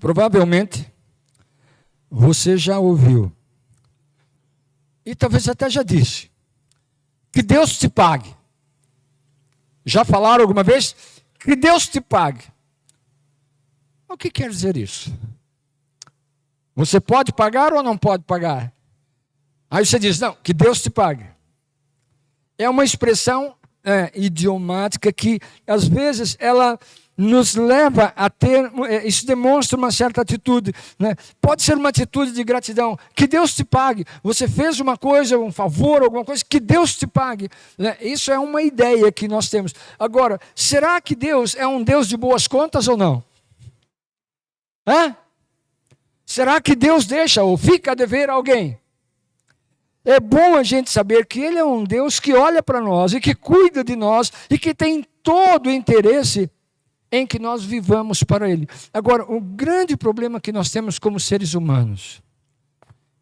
Provavelmente você já ouviu, e talvez até já disse, que Deus te pague. Já falaram alguma vez? Que Deus te pague. O que quer dizer isso? Você pode pagar ou não pode pagar? Aí você diz, não, que Deus te pague. É uma expressão idiomática que, às vezes, ela nos leva a ter, isso demonstra uma certa atitude, né? Pode ser uma atitude de gratidão, que Deus te pague. Você fez uma coisa, um favor, alguma coisa, que Deus te pague, né? Isso é uma ideia que nós temos. Agora, será que Deus é um Deus de boas contas ou não? Será que Deus deixa ou fica a dever a alguém? É bom a gente saber que Ele é um Deus que olha para nós e que cuida de nós e que tem todo o interesse em que nós vivamos para Ele. Agora, o grande problema que nós temos como seres humanos,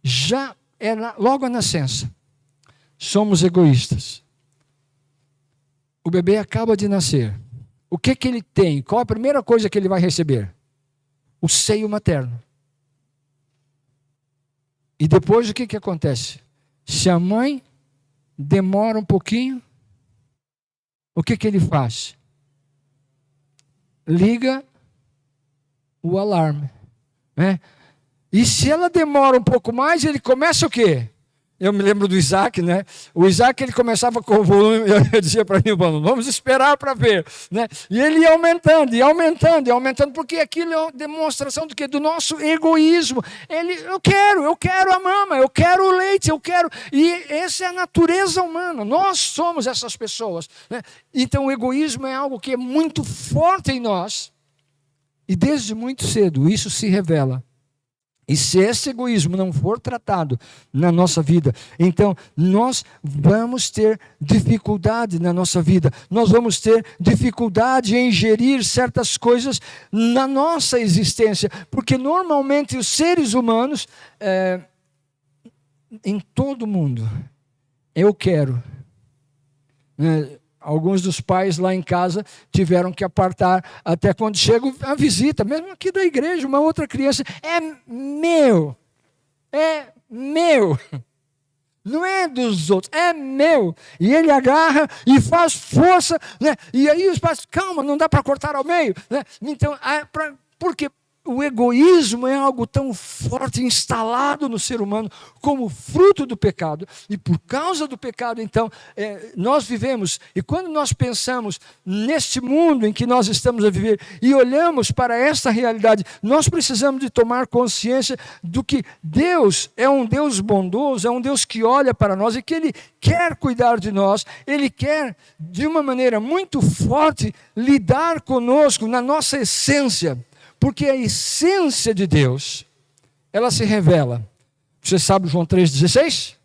já é logo à nascença, somos egoístas. O bebê acaba de nascer. O que ele tem? Qual a primeira coisa que ele vai receber? O seio materno. E depois o que acontece? Se a mãe demora um pouquinho, o que ele faz? Liga o alarme, né? E se ela demora um pouco mais, ele começa o quê? Eu me lembro do Isaac, né? O Isaac, ele começava com o volume, eu dizia para mim, vamos esperar para ver, né? E ele ia aumentando, e aumentando, e aumentando, porque aquilo é uma demonstração do quê? Do nosso egoísmo. Eu quero a mama, eu quero o leite, eu quero... E essa é a natureza humana, nós somos essas pessoas, né? Então o egoísmo é algo que é muito forte em nós, e desde muito cedo isso se revela. E se esse egoísmo não for tratado na nossa vida, então nós vamos ter dificuldade na nossa vida. Nós vamos ter dificuldade em gerir certas coisas na nossa existência. Porque normalmente os seres humanos, em todo mundo, eu quero. Alguns dos pais lá em casa tiveram que apartar até quando chega a visita, mesmo aqui da igreja, uma outra criança, é meu, não é dos outros, é meu. E ele agarra e faz força, né? E aí os pais, calma, não dá para cortar ao meio, né? Então, porque o egoísmo é algo tão forte, instalado no ser humano, como fruto do pecado. E por causa do pecado, então, nós vivemos. E quando nós pensamos neste mundo em que nós estamos a viver e olhamos para esta realidade, nós precisamos de tomar consciência do que Deus é um Deus bondoso, é um Deus que olha para nós e que Ele quer cuidar de nós. Ele quer, de uma maneira muito forte, lidar conosco na nossa essência. Porque a essência de Deus, ela se revela. Você sabe João 3,16?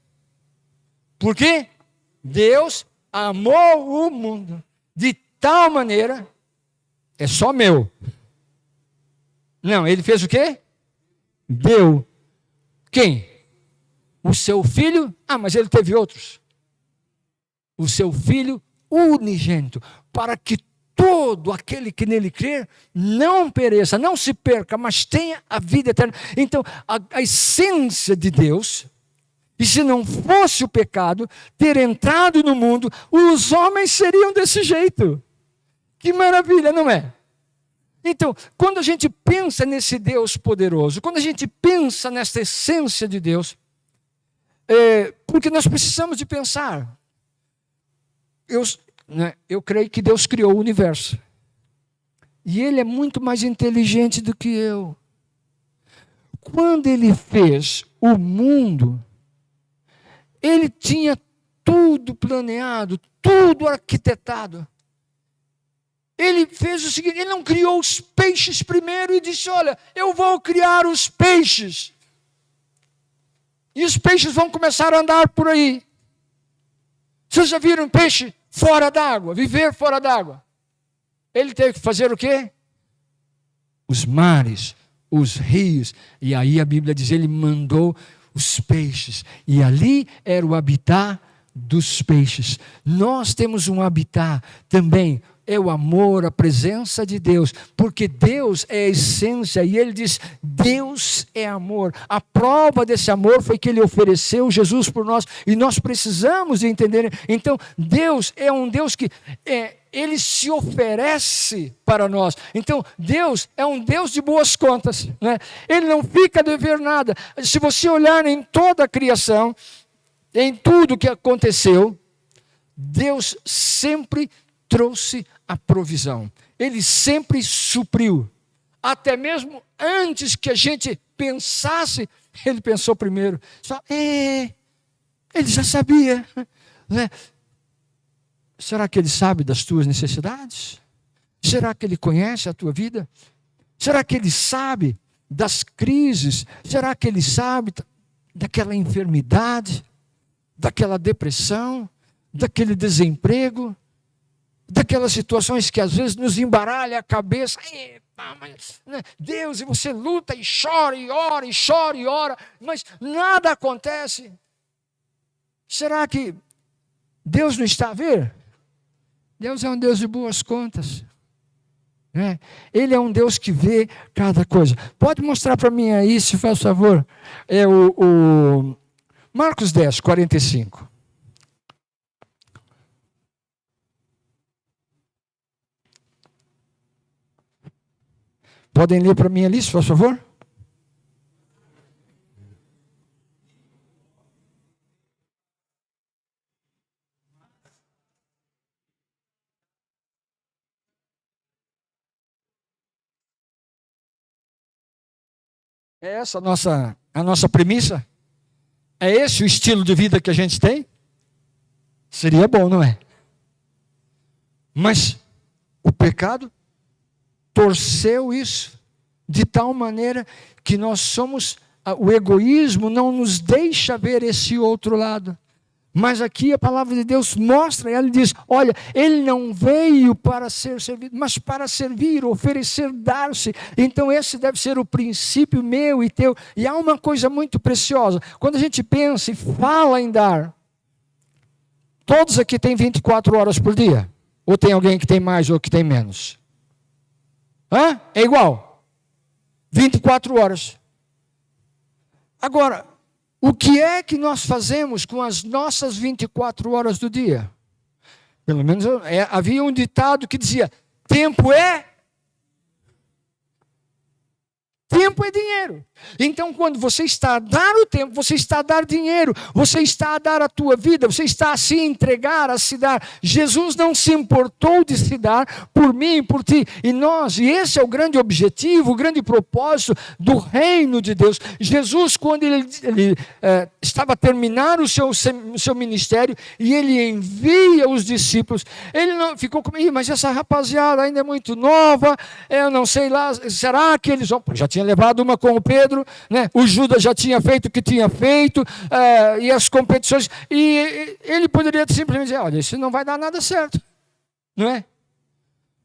Porque Deus amou o mundo de tal maneira, é só meu. Não, Ele fez o quê? Deu. Quem? O seu filho? Mas Ele teve outros. O seu filho unigênito, para que todo aquele que nele crer não pereça, não se perca, mas tenha a vida eterna. Então, a essência de Deus, e se não fosse o pecado ter entrado no mundo, os homens seriam desse jeito. Que maravilha, não é? Então, quando a gente pensa nesse Deus poderoso, quando a gente pensa nessa essência de Deus, porque nós precisamos de pensar. Eu creio que Deus criou o universo. E Ele é muito mais inteligente do que eu. Quando Ele fez o mundo, Ele tinha tudo planeado, tudo arquitetado. Ele fez o seguinte, Ele não criou os peixes primeiro e disse, olha, eu vou criar os peixes. E os peixes vão começar a andar por aí. Vocês já viram peixe fora d'água, viver fora d'água? Ele teve que fazer o quê? Os mares, os rios. E aí a Bíblia diz, Ele mandou os peixes. E ali era o habitat dos peixes. Nós temos um habitat também é o amor, a presença de Deus, porque Deus é a essência, e ele diz, Deus é amor. A prova desse amor foi que ele ofereceu Jesus por nós, e nós precisamos de entender. Então, Deus é um Deus que ele se oferece para nós. Então, Deus é um Deus de boas contas, né? Ele não fica a dever nada. Se você olhar em toda a criação, em tudo que aconteceu, Deus sempre trouxe a provisão. Ele sempre supriu. Até mesmo antes que a gente pensasse, ele pensou primeiro. Ele já sabia, né? Será que ele sabe das tuas necessidades? Será que ele conhece a tua vida? Será que ele sabe das crises? Será que ele sabe daquela enfermidade, daquela depressão, daquele desemprego, daquelas situações que às vezes nos embaralha a cabeça? Deus, e você luta e chora e ora e chora e ora, mas nada acontece. Será que Deus não está a ver? Deus é um Deus de boas contas. Ele é um Deus que vê cada coisa. Pode mostrar para mim aí, se faz favor, o Marcos 10, 45. Podem ler para mim ali, se faz favor? É essa a nossa premissa? É esse o estilo de vida que a gente tem? Seria bom, não é? Mas o pecado torceu isso de tal maneira que o egoísmo não nos deixa ver esse outro lado. Mas aqui a palavra de Deus mostra, ela diz, olha, ele não veio para ser servido, mas para servir, oferecer, dar-se. Então esse deve ser o princípio meu e teu. E há uma coisa muito preciosa, quando a gente pensa e fala em dar, todos aqui têm 24 horas por dia? Ou tem alguém que tem mais ou que tem menos? É igual? 24 horas. Agora, o que é que nós fazemos com as nossas 24 horas do dia? Pelo menos havia um ditado que dizia, tempo é dinheiro. Então, quando você está a dar o tempo, você está a dar dinheiro, você está a dar a tua vida, você está a se entregar, a se dar. Jesus não se importou de se dar por mim, por ti. E esse é o grande objetivo, o grande propósito do reino de Deus. Jesus, quando ele estava a terminar o seu ministério, e ele envia os discípulos, ele não ficou comigo, mas essa rapaziada ainda é muito nova, eu não sei lá, será que eles vão... Já tinha levado uma com o Pedro, né? O Judas já tinha feito o que tinha feito, e as competições, e ele poderia simplesmente dizer, olha, isso não vai dar nada certo, não é?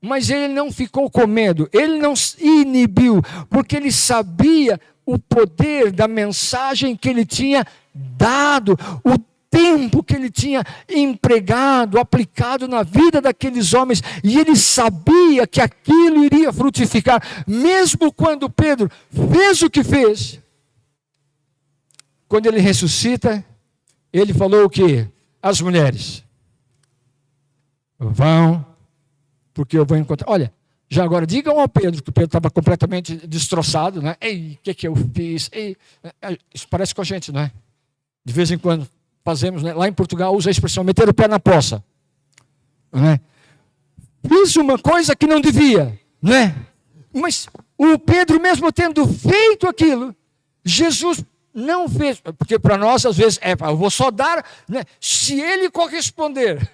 Mas ele não ficou com medo, ele não se inibiu, porque ele sabia o poder da mensagem que ele tinha dado, o tempo que ele tinha empregado, aplicado na vida daqueles homens, e ele sabia que aquilo iria frutificar, mesmo quando Pedro fez o que fez. Quando ele ressuscita, ele falou o quê? As mulheres vão, porque eu vou encontrar. Olha, já agora, digam ao Pedro, que o Pedro estava completamente destroçado, né? Ei, o que eu fiz? Ei. Isso parece com a gente, não é? De vez em quando fazemos, né? Lá em Portugal usa a expressão meter o pé na poça, não é? Fiz uma coisa que não devia, não é? Mas o Pedro, mesmo tendo feito aquilo, Jesus não fez, porque para nós às vezes eu vou só dar, né, se ele corresponder,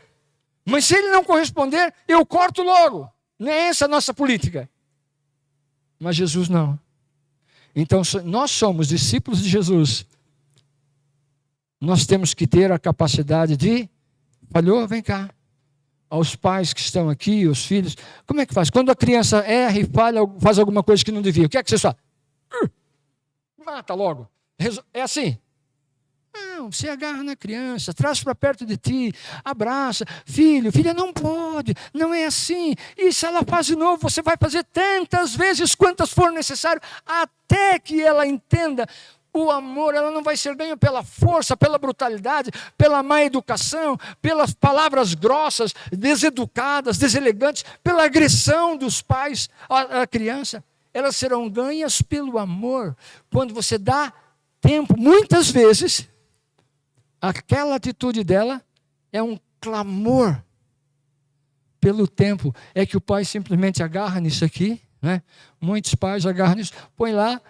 mas se ele não corresponder, eu corto logo. Não é essa a nossa política. Mas Jesus não. Então nós somos discípulos de Jesus. Nós temos que ter a capacidade de, falhou, vem cá. Aos pais que estão aqui, os filhos, como é que faz? Quando a criança erra e falha, faz alguma coisa que não devia, o que é que você faz? Mata logo. É assim. Não, você agarra na criança, traz para perto de ti, abraça. Filho, filha, não pode, não é assim. E se ela faz de novo, você vai fazer tantas vezes quantas for necessário, até que ela entenda. O amor, ela não vai ser ganha pela força, pela brutalidade, pela má educação, pelas palavras grossas, deseducadas, deselegantes, pela agressão dos pais à criança. Elas serão ganhas pelo amor. Quando você dá tempo, muitas vezes, aquela atitude dela é um clamor pelo tempo. É que o pai simplesmente agarra nisso aqui, né? Muitos pais agarram nisso, põe lá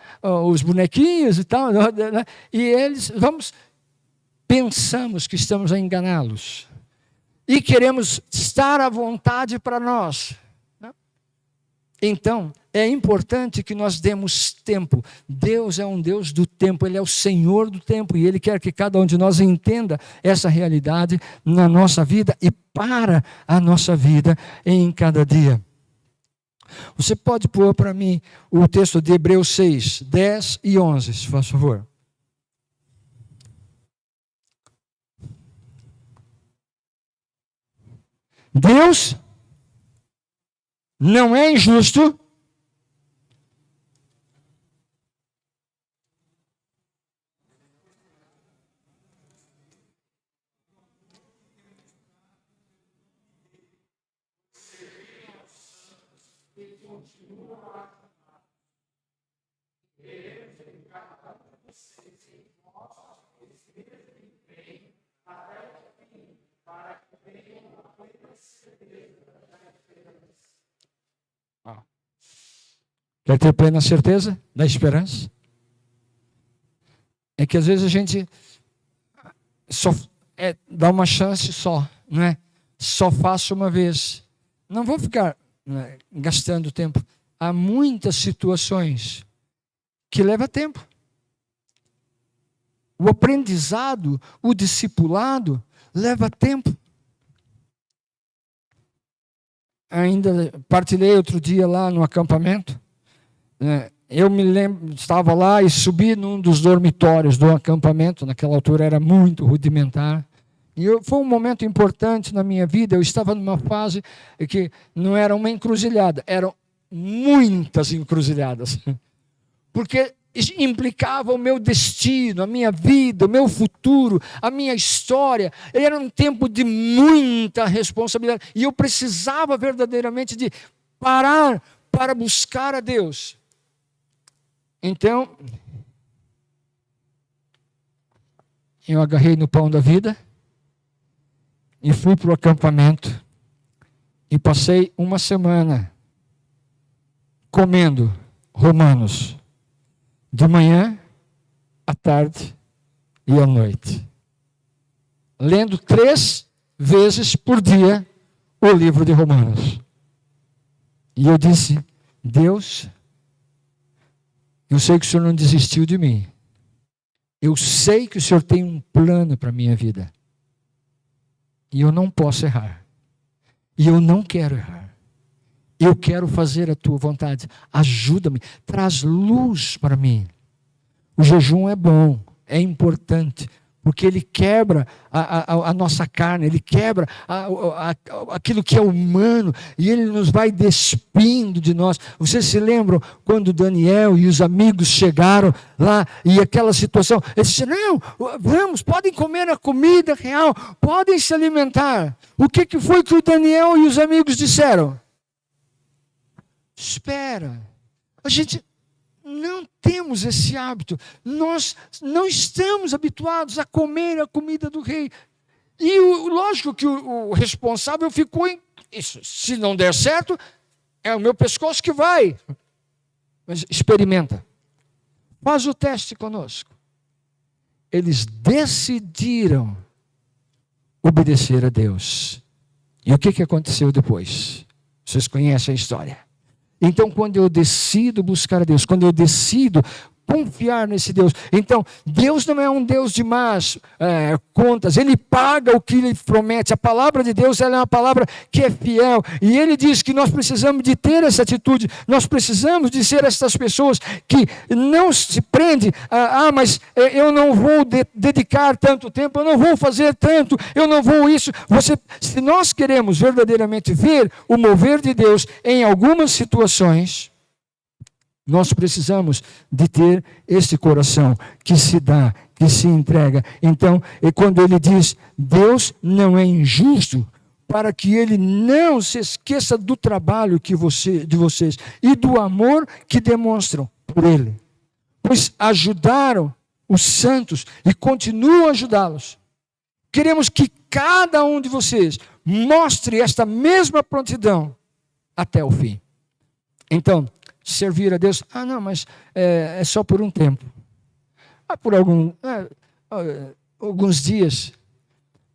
os bonequinhos e tal, né? E eles, pensamos que estamos a enganá-los. E queremos estar à vontade para nós. Né? Então, é importante que nós demos tempo. Deus é um Deus do tempo, Ele é o Senhor do tempo, e Ele quer que cada um de nós entenda essa realidade na nossa vida e para a nossa vida em cada dia. Você pode pôr para mim o texto de Hebreus 6, 10 e 11, se faz favor. Deus não é injusto Quer ter plena certeza da esperança? É que às vezes a gente só dá uma chance só, não é? Só faço uma vez. Não vou ficar gastando tempo. Há muitas situações que levam tempo. O aprendizado, o discipulado, leva tempo. Ainda partilhei outro dia lá no acampamento. Eu me lembro, estava lá e subi num dos dormitórios do acampamento, naquela altura era muito rudimentar, e foi um momento importante na minha vida. Eu estava numa fase que não era uma encruzilhada, eram muitas encruzilhadas, porque implicava o meu destino, a minha vida, o meu futuro, a minha história. Era um tempo de muita responsabilidade, e eu precisava verdadeiramente de parar para buscar a Deus. Então, eu agarrei no pão da vida e fui para o acampamento e passei uma semana comendo Romanos de manhã, à tarde e à noite, lendo 3 vezes por dia o livro de Romanos. E eu disse: Deus, eu sei que o Senhor não desistiu de mim. Eu sei que o Senhor tem um plano para a minha vida. E eu não posso errar. E eu não quero errar. Eu quero fazer a tua vontade. Ajuda-me. Traz luz para mim. O jejum é bom, é importante, porque ele quebra a nossa carne, ele quebra aquilo que é humano, e ele nos vai despindo de nós. Vocês se lembram quando Daniel e os amigos chegaram lá, e aquela situação, eles disseram: não, vamos, podem comer a comida real, podem se alimentar. O que foi que o Daniel e os amigos disseram? Espera, a gente não temos esse hábito, nós não estamos habituados a comer a comida do rei. E lógico que o responsável ficou em isso. Se não der certo, é o meu pescoço que vai. Mas experimenta, faz o teste conosco. Eles decidiram obedecer a Deus. E o que aconteceu depois? Vocês conhecem a história. Então, quando eu decido buscar a Deus, quando eu decido confiar nesse Deus. Então, Deus não é um Deus de más contas, Ele paga o que Ele promete. A palavra de Deus, ela é uma palavra que é fiel, e Ele diz que nós precisamos de ter essa atitude, nós precisamos de ser essas pessoas que não se prende mas eu não vou dedicar tanto tempo, eu não vou fazer tanto, eu não vou isso. Se nós queremos verdadeiramente ver o mover de Deus em algumas situações, nós precisamos de ter esse coração que se dá, que se entrega. Então, quando ele diz, Deus não é injusto, para que ele não se esqueça do trabalho de vocês e do amor que demonstram por ele. Pois ajudaram os santos e continuam a ajudá-los. Queremos que cada um de vocês mostre esta mesma prontidão até o fim. Então, servir a Deus, não, mas é só por um tempo. Por alguns dias.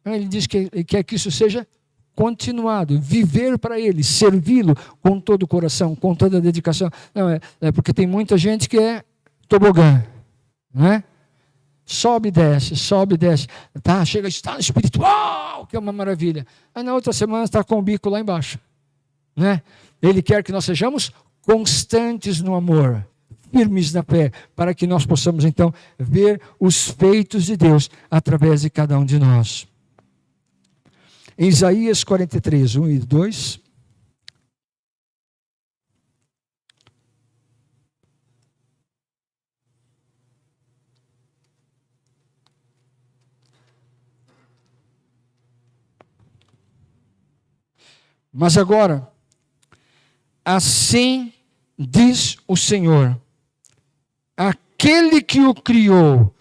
Ele diz que quer que isso seja continuado, viver para Ele, servi-lo com todo o coração, com toda a dedicação. Não, porque tem muita gente que é tobogã, não é? Sobe e desce, chega a estar espiritual, que é uma maravilha. Aí na outra semana está com o bico lá embaixo, né? Ele quer que nós sejamos constantes no amor, firmes na fé, para que nós possamos então ver os feitos de Deus através de cada um de nós. Em Isaías 43, 1 e 2. Mas agora, assim diz o Senhor, aquele que o criou,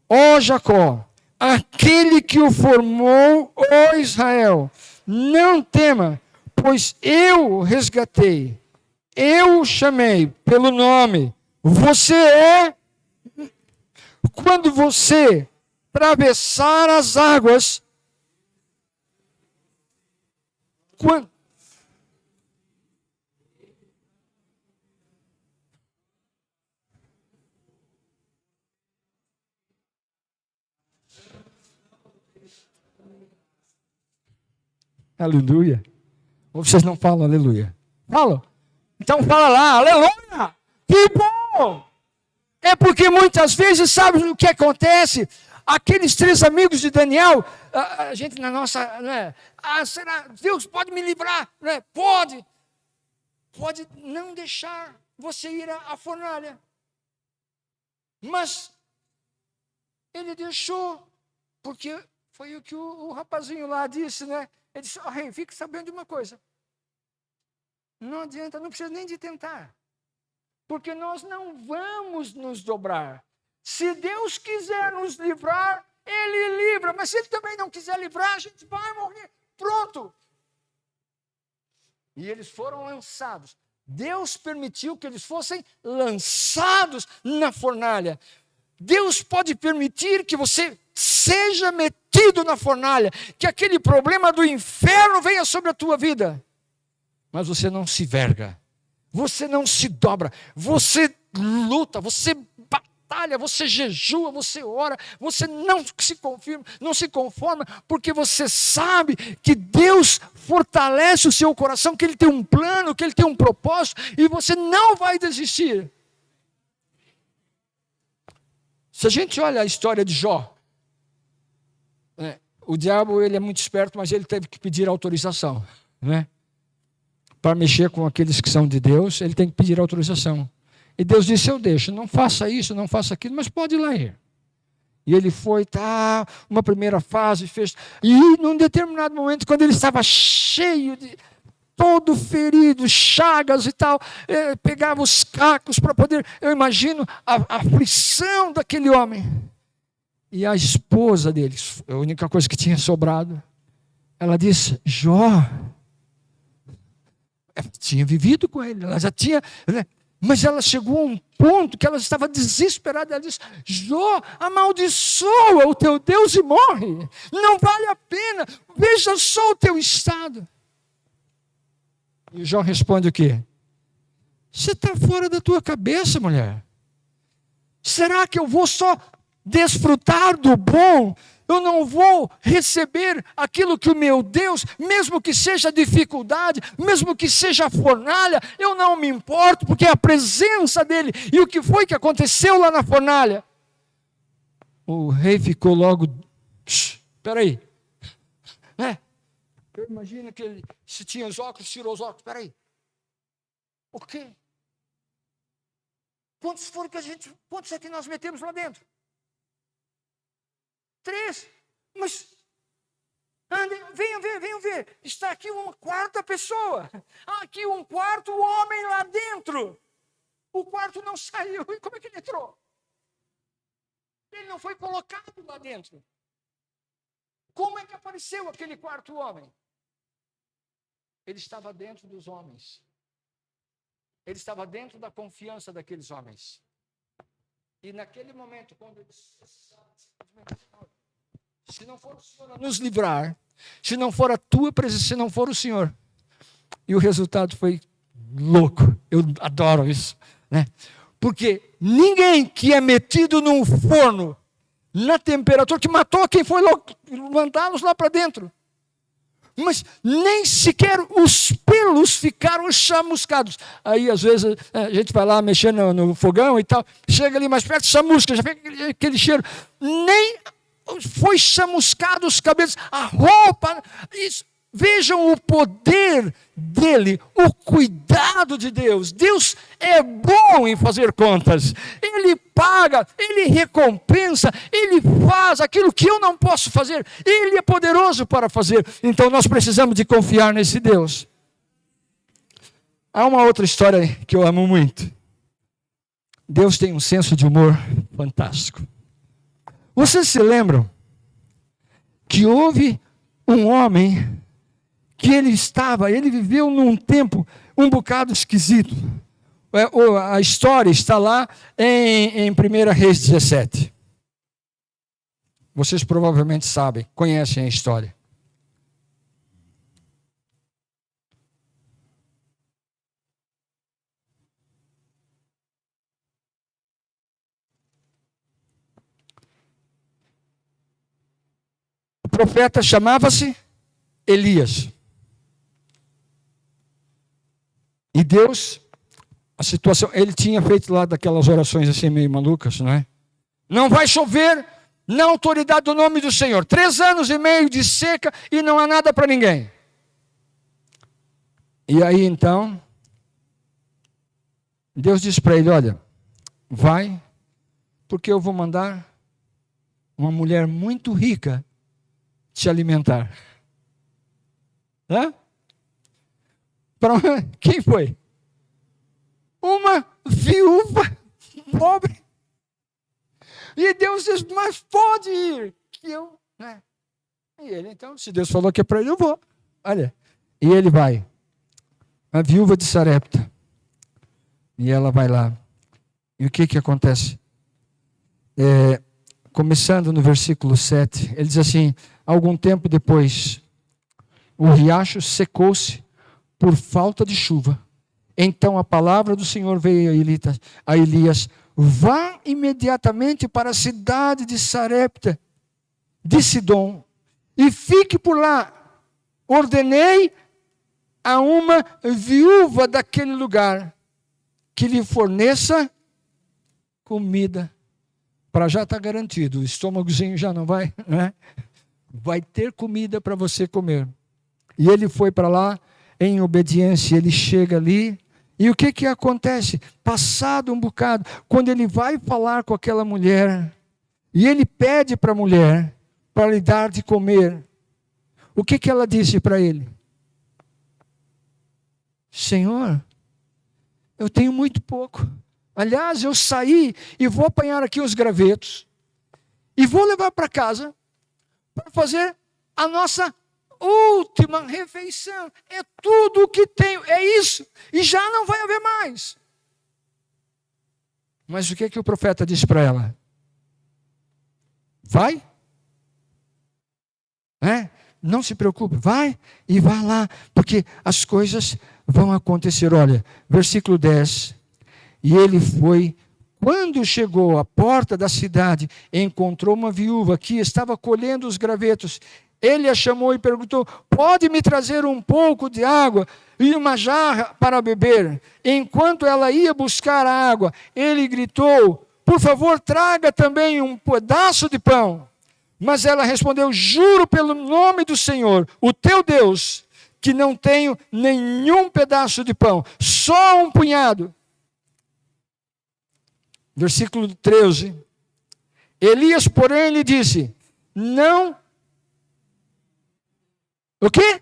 ó Jacó, aquele que o formou, ó Israel, não tema, pois eu o resgatei, eu o chamei pelo nome. Você é, quando você atravessar as águas, aleluia. Ou vocês não falam aleluia? Falam? Então fala lá, aleluia! Que bom! É porque muitas vezes, sabe o que acontece? Aqueles 3 amigos de Daniel, a gente na nossa, né? Será, Deus pode me livrar? Né? Pode não deixar você ir à fornalha. Mas ele deixou, porque foi o que o rapazinho lá disse, né? Ele disse, rei, fique sabendo de uma coisa. Não adianta, não precisa nem de tentar. Porque nós não vamos nos dobrar. Se Deus quiser nos livrar, Ele livra. Mas se Ele também não quiser livrar, a gente vai morrer. Pronto. E eles foram lançados. Deus permitiu que eles fossem lançados na fornalha. Deus pode permitir que você seja metido na fornalha, que aquele problema do inferno venha sobre a tua vida. Mas você não se verga, você não se dobra, você luta, você batalha, você jejua, você ora, você não se conforma, porque você sabe que Deus fortalece o seu coração, que Ele tem um plano, que Ele tem um propósito, e você não vai desistir. Se a gente olha a história de Jó, o diabo ele é muito esperto, mas ele teve que pedir autorização, né? Para mexer com aqueles que são de Deus, ele tem que pedir autorização. E Deus disse, eu deixo, não faça isso, não faça aquilo, mas pode ir lá ir. E ele foi, uma primeira fase, fez. E num determinado momento, quando ele estava cheio de, todo ferido, chagas e tal, pegava os cacos para poder, eu imagino a aflição daquele homem. E a esposa dele, a única coisa que tinha sobrado, ela disse, Jó, ela tinha vivido com ele, ela já tinha, né? Mas ela chegou a um ponto que ela estava desesperada, ela disse, Jó, amaldiçoa o teu Deus e morre, não vale a pena, veja só o teu estado. E Jó responde o quê? Você está fora da tua cabeça, mulher. Será que eu vou só desfrutar do bom? Eu não vou receber aquilo que o meu Deus, mesmo que seja dificuldade, mesmo que seja fornalha, eu não me importo, porque é a presença dele. E o que foi que aconteceu lá na fornalha? O rei ficou logo, espera aí. Eu imagino que ele, se tinha os óculos, tirou os óculos, espera aí. O quê? Quantos é que nós metemos lá dentro? 3. Mas, venham ver. Está aqui uma quarta pessoa. Aqui um quarto homem lá dentro. O quarto não saiu. E como é que ele entrou? Ele não foi colocado lá dentro. Como é que apareceu aquele quarto homem? Ele estava dentro dos homens. Ele estava dentro da confiança daqueles homens. E naquele momento, quando ele se não for o Senhor a nos livrar, se não for a tua presença, se não for o Senhor. E o resultado foi louco. Eu adoro isso, né? Porque ninguém que é metido num forno, na temperatura, que matou quem foi mandá-los lá para dentro. Mas nem sequer os pelos ficaram chamuscados. Aí, às vezes, a gente vai lá mexendo no fogão e tal, chega ali mais perto, chamusca, já vem aquele cheiro. Nem foi chamuscado os cabelos, a roupa. Isso. Vejam o poder dele, o cuidado de Deus. Deus é bom em fazer contas. Ele paga, ele recompensa, ele faz aquilo que eu não posso fazer. Ele é poderoso para fazer. Então nós precisamos de confiar nesse Deus. Há uma outra história que eu amo muito. Deus tem um senso de humor fantástico. Vocês se lembram que houve um homem que ele viveu num tempo um bocado esquisito. A história está lá em 1 Reis 17. Vocês provavelmente sabem, conhecem a história. O profeta chamava-se Elias. E Deus, a situação, ele tinha feito lá daquelas orações assim meio malucas, não é? Não vai chover na autoridade do nome do Senhor. 3 anos e meio de seca e não há nada para ninguém. E aí então, Deus disse para ele, olha, vai, porque eu vou mandar uma mulher muito rica te alimentar. Hã? Quem foi? Uma viúva pobre. E Deus diz, mas pode ir. Que eu, né? E ele, então, se Deus falou que é para ele, eu vou. Olha. E ele vai. A viúva de Sarepta. E ela vai lá. E o que acontece? Começando no versículo 7, ele diz assim, algum tempo depois, o riacho secou-se por falta de chuva. Então a palavra do Senhor veio a Elias, vá imediatamente para a cidade de Sarepta, de Sidom, e fique por lá. Ordenei a uma viúva daquele lugar que lhe forneça comida. Para já estar garantido, o estômagozinho já não vai, né? Vai ter comida para você comer. E ele foi para lá, em obediência, ele chega ali, e o que acontece? Passado um bocado, quando ele vai falar com aquela mulher, e ele pede para a mulher, para lhe dar de comer, o que ela disse para ele? Senhor, eu tenho muito pouco. Aliás, eu saí e vou apanhar aqui os gravetos, e vou levar para casa, para fazer a nossa última refeição. É tudo o que tenho, é isso. E já não vai haver mais. Mas o que o profeta disse para ela? Vai. Não se preocupe, vai e vá lá, porque as coisas vão acontecer. Olha, versículo 10. E ele foi Quando chegou à porta da cidade, encontrou uma viúva que estava colhendo os gravetos. Ele a chamou e perguntou: pode me trazer um pouco de água e uma jarra para beber? Enquanto ela ia buscar a água, ele gritou: por favor, traga também um pedaço de pão. Mas ela respondeu: juro pelo nome do Senhor, o teu Deus, que não tenho nenhum pedaço de pão, só um punhado. Versículo 13. Elias, porém, lhe disse: não. O quê?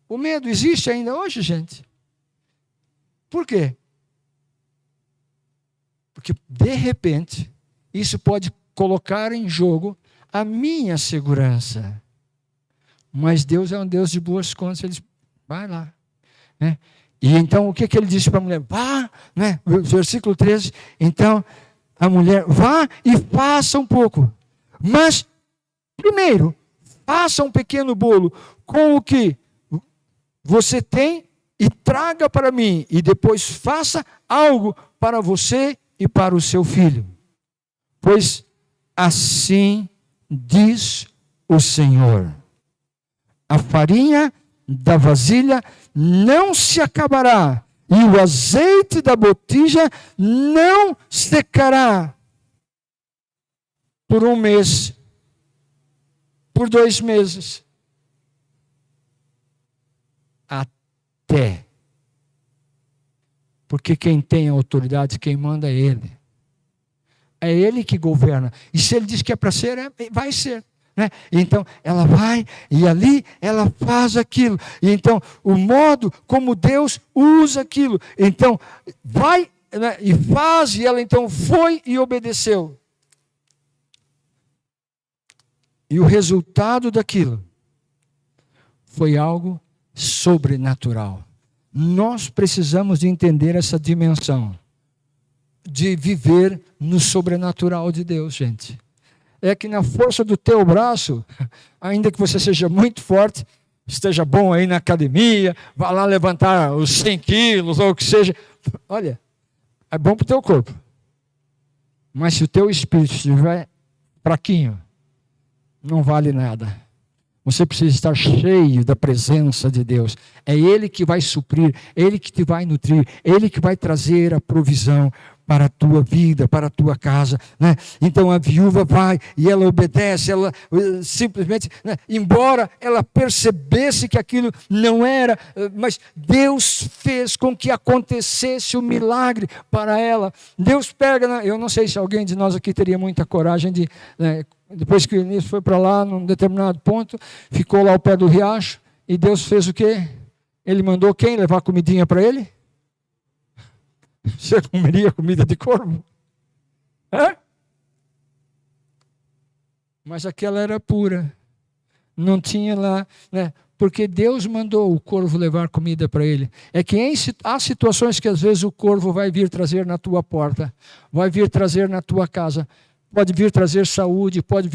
O medo existe ainda hoje, gente. Por quê? Porque, de repente, isso pode colocar em jogo a minha segurança. Mas Deus é um Deus de boas contas. Ele diz: vai lá. Né? E então, o que ele disse para a mulher? Vá, né? Versículo 13. Então, a mulher: vá e faça um pouco. Mas, primeiro, faça um pequeno bolo com o que você tem e traga para mim. E depois faça algo para você e para o seu filho. Pois assim diz o Senhor: a farinha da vasilha não se acabará, e o azeite da botija não secará por um mês, por 2 meses, até. Porque quem tem a autoridade, quem manda é Ele. É Ele que governa. E se Ele diz que é para ser, vai ser. Né? Então, ela vai e ali ela faz aquilo. E então, o modo como Deus usa aquilo. Então, vai, né, e faz, e ela então foi e obedeceu. E o resultado daquilo foi algo sobrenatural. Nós precisamos de entender essa dimensão de viver no sobrenatural de Deus, gente. É que na força do teu braço, ainda que você seja muito forte, esteja bom aí na academia, vá lá levantar os 100 quilos ou o que seja, olha, é bom para o teu corpo. Mas se o teu espírito estiver fraquinho, não vale nada. Você precisa estar cheio da presença de Deus. É Ele que vai suprir, Ele que te vai nutrir, Ele que vai trazer a provisão para a tua vida, para a tua casa. Né? Então a viúva vai e ela obedece, ela simplesmente, né, embora ela percebesse que aquilo não era, mas Deus fez com que acontecesse o milagre para ela. Deus pega, né, eu não sei se alguém de nós aqui teria muita coragem de... Né, depois que o Eunice foi para lá, num determinado ponto, ficou lá ao pé do riacho, e Deus fez o quê? Ele mandou quem levar comidinha para ele? Você comeria comida de corvo? É? Mas aquela era pura. Não tinha lá, né? Porque Deus mandou o corvo levar comida para ele. É que há situações que às vezes o corvo vai vir trazer na tua porta, vai vir trazer na tua casa. Pode vir trazer saúde, pode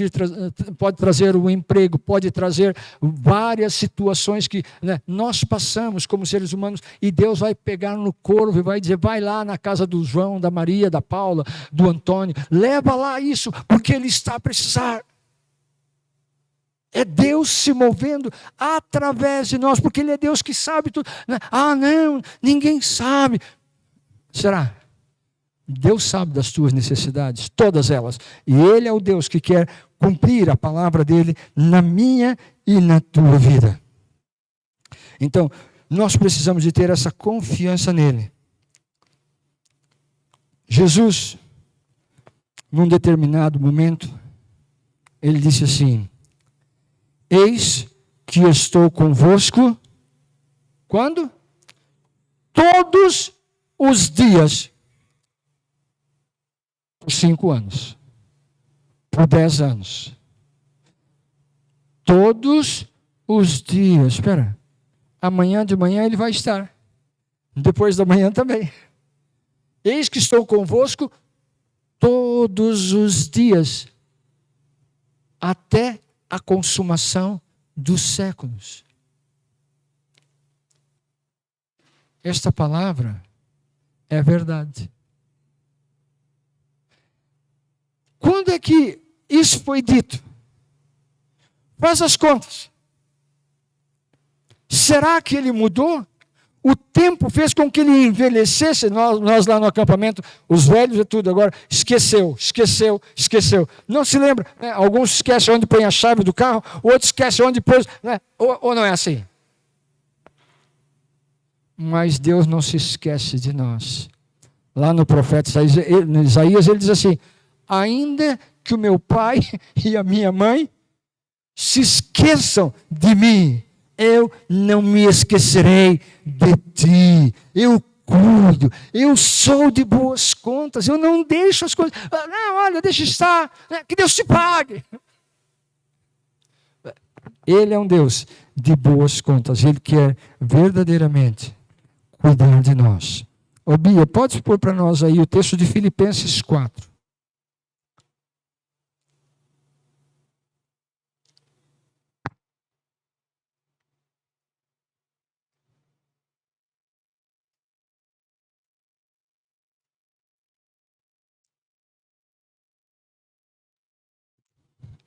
trazer o emprego, pode trazer várias situações que, né, nós passamos como seres humanos, e Deus vai pegar no corvo e vai dizer: vai lá na casa do João, da Maria, da Paula, do Antônio, leva lá isso, porque ele está a precisar. É Deus se movendo através de nós, porque Ele é Deus que sabe tudo. Ah, não, ninguém sabe. Será? Deus sabe das tuas necessidades, todas elas. E Ele é o Deus que quer cumprir a palavra dEle na minha e na tua vida. Então, nós precisamos de ter essa confiança nele. Jesus, num determinado momento, Ele disse assim: eis que estou convosco, quando? Todos os dias. Por 5 anos, por 10 anos, todos os dias. Espera, amanhã de manhã Ele vai estar, depois da manhã também. Eis que estou convosco todos os dias, até a consumação dos séculos. Esta palavra é verdade. Quando é que isso foi dito? Faz as contas. Será que ele mudou? O tempo fez com que ele envelhecesse. Nós lá no acampamento, os velhos e tudo, agora esqueceu. Não se lembra, né? Alguns esquecem onde põe a chave do carro, outros esquecem onde pôs, né? Ou não é assim? Mas Deus não se esquece de nós. Lá no profeta Isaías, ele diz assim: ainda que o meu pai e a minha mãe se esqueçam de mim, eu não me esquecerei de ti. Eu cuido, eu sou de boas contas, eu não deixo as coisas. Não, olha, deixa estar, que Deus te pague. Ele é um Deus de boas contas, Ele quer verdadeiramente cuidar de nós. Ô Bia, pode pôr para nós aí o texto de Filipenses 4.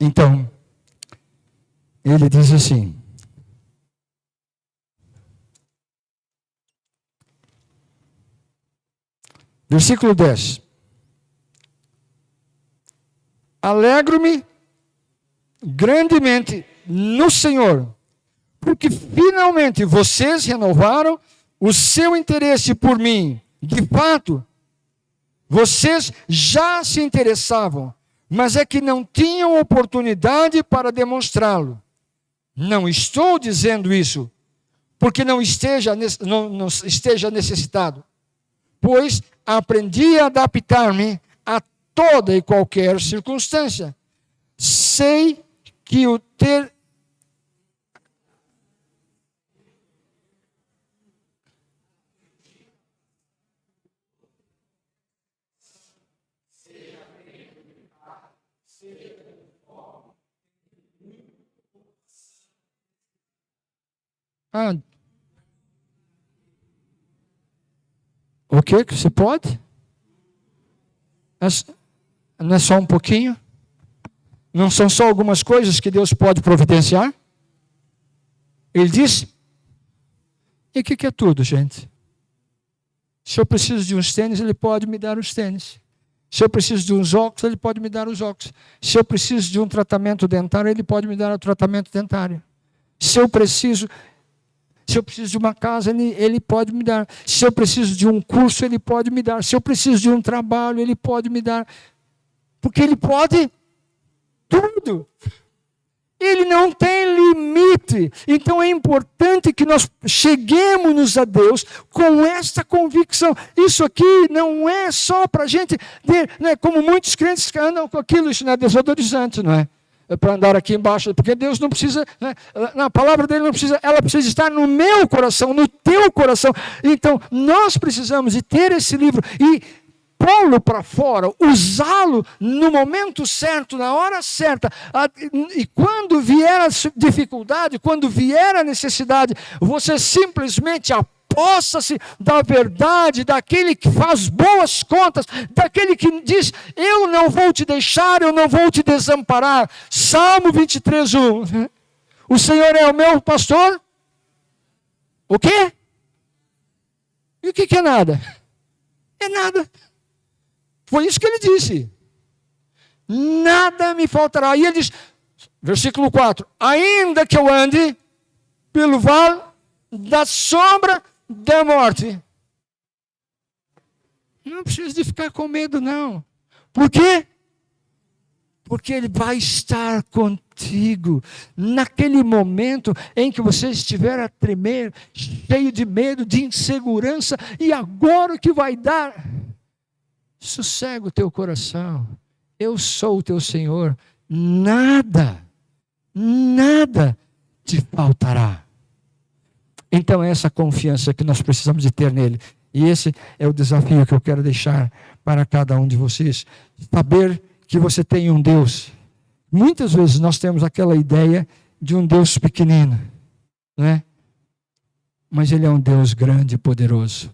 Então, ele diz assim: versículo 10. Alegro-me grandemente no Senhor, porque finalmente vocês renovaram o seu interesse por mim. De fato, vocês já se interessavam, mas é que não tinham oportunidade para demonstrá-lo. Não estou dizendo isso porque não esteja necessitado, pois aprendi a adaptar-me a toda e qualquer circunstância. Sei que o ter... O que você pode? Não é só um pouquinho? Não são só algumas coisas que Deus pode providenciar? Ele disse. E o que é tudo, gente? Se eu preciso de uns tênis, Ele pode me dar os tênis. Se eu preciso de uns óculos, Ele pode me dar os óculos. Se eu preciso de um tratamento dentário, Ele pode me dar o tratamento dentário. Se eu preciso de uma casa, Ele pode me dar. Se eu preciso de um curso, Ele pode me dar. Se eu preciso de um trabalho, Ele pode me dar. Porque Ele pode tudo. Ele não tem limite. Então é importante que nós cheguemos a Deus com esta convicção. Isso aqui não é só para a gente ter, né, como muitos crentes que andam com aquilo, isso não é desodorizante, não é? Para andar aqui embaixo, porque Deus não precisa, né, a palavra dele não precisa, ela precisa estar no meu coração, no teu coração. Então nós precisamos de ter esse livro e pô-lo para fora, usá-lo no momento certo, na hora certa. E quando vier a dificuldade, quando vier a necessidade, você simplesmente aposta-se da verdade, daquele que faz boas contas, daquele que diz: eu não vou te deixar, eu não vou te desamparar. Salmo 23:1. O Senhor é o meu pastor. O quê? E o que é nada? É nada. Foi isso que ele disse. Nada me faltará. E ele diz, versículo 4: ainda que eu ande pelo vale da sombra da morte. Não precisa de ficar com medo, não. Por quê? Porque Ele vai estar contigo. Naquele momento em que você estiver a tremer, cheio de medo, de insegurança, e agora o que vai dar? Sossega o teu coração. Eu sou o teu Senhor. Nada te faltará. Então é essa confiança que nós precisamos de ter nele. E esse é o desafio que eu quero deixar para cada um de vocês. Saber que você tem um Deus. Muitas vezes nós temos aquela ideia de um Deus pequenino, né? Mas Ele é um Deus grande e poderoso.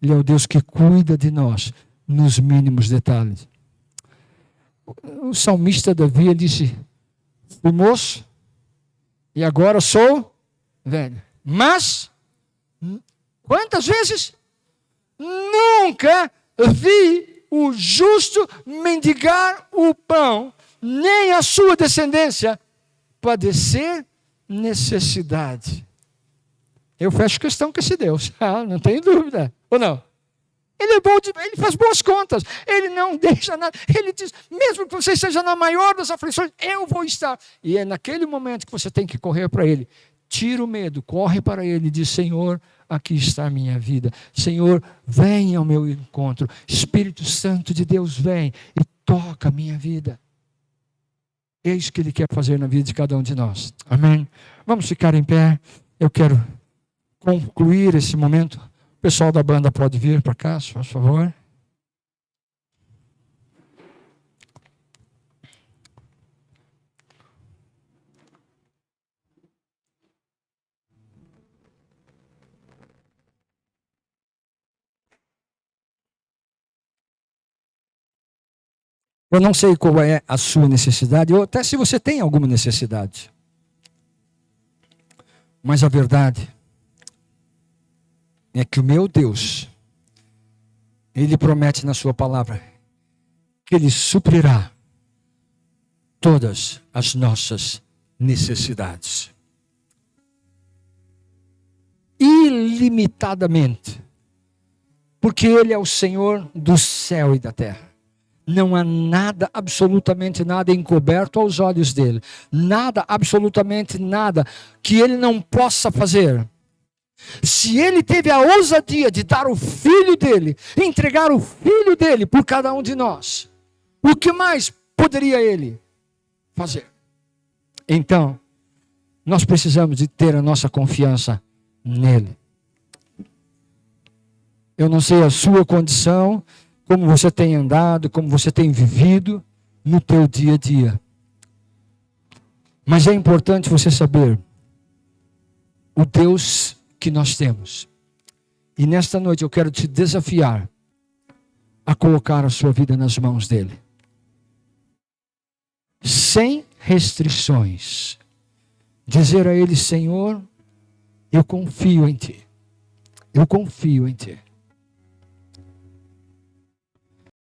Ele é o Deus que cuida de nós nos mínimos detalhes. O salmista Davi, ele disse: fui moço e agora sou velho. Mas, quantas vezes? Nunca vi o justo mendigar o pão, nem a sua descendência padecer necessidade. Eu fecho questão com esse Deus, não tenho dúvida, ou não? Ele é bom, ele faz boas contas, ele não deixa nada, ele diz, mesmo que você esteja na maior das aflições, eu vou estar. E é naquele momento que você tem que correr para ele. Tira o medo, corre para ele e diz: Senhor, aqui está a minha vida. Senhor, vem ao meu encontro. Espírito Santo de Deus, vem e toca a minha vida. Eis o que ele quer fazer na vida de cada um de nós. Amém? Vamos ficar em pé. Eu quero concluir esse momento. O pessoal da banda pode vir para cá, por favor. Eu não sei qual é a sua necessidade, ou até se você tem alguma necessidade. Mas a verdade é que o meu Deus, Ele promete na sua palavra que Ele suprirá todas as nossas necessidades. Ilimitadamente. Porque Ele é o Senhor do céu e da terra. Não há nada, absolutamente nada encoberto aos olhos dele. Nada, absolutamente nada que ele não possa fazer. Se ele teve a ousadia de dar o filho dele, entregar o filho dele por cada um de nós, o que mais poderia ele fazer? Então, nós precisamos de ter a nossa confiança nele. Eu não sei a sua condição, como você tem andado, como você tem vivido no teu dia a dia. Mas é importante você saber o Deus que nós temos. E nesta noite eu quero te desafiar a colocar a sua vida nas mãos dele. Sem restrições. Dizer a ele: Senhor, eu confio em ti. Eu confio em ti.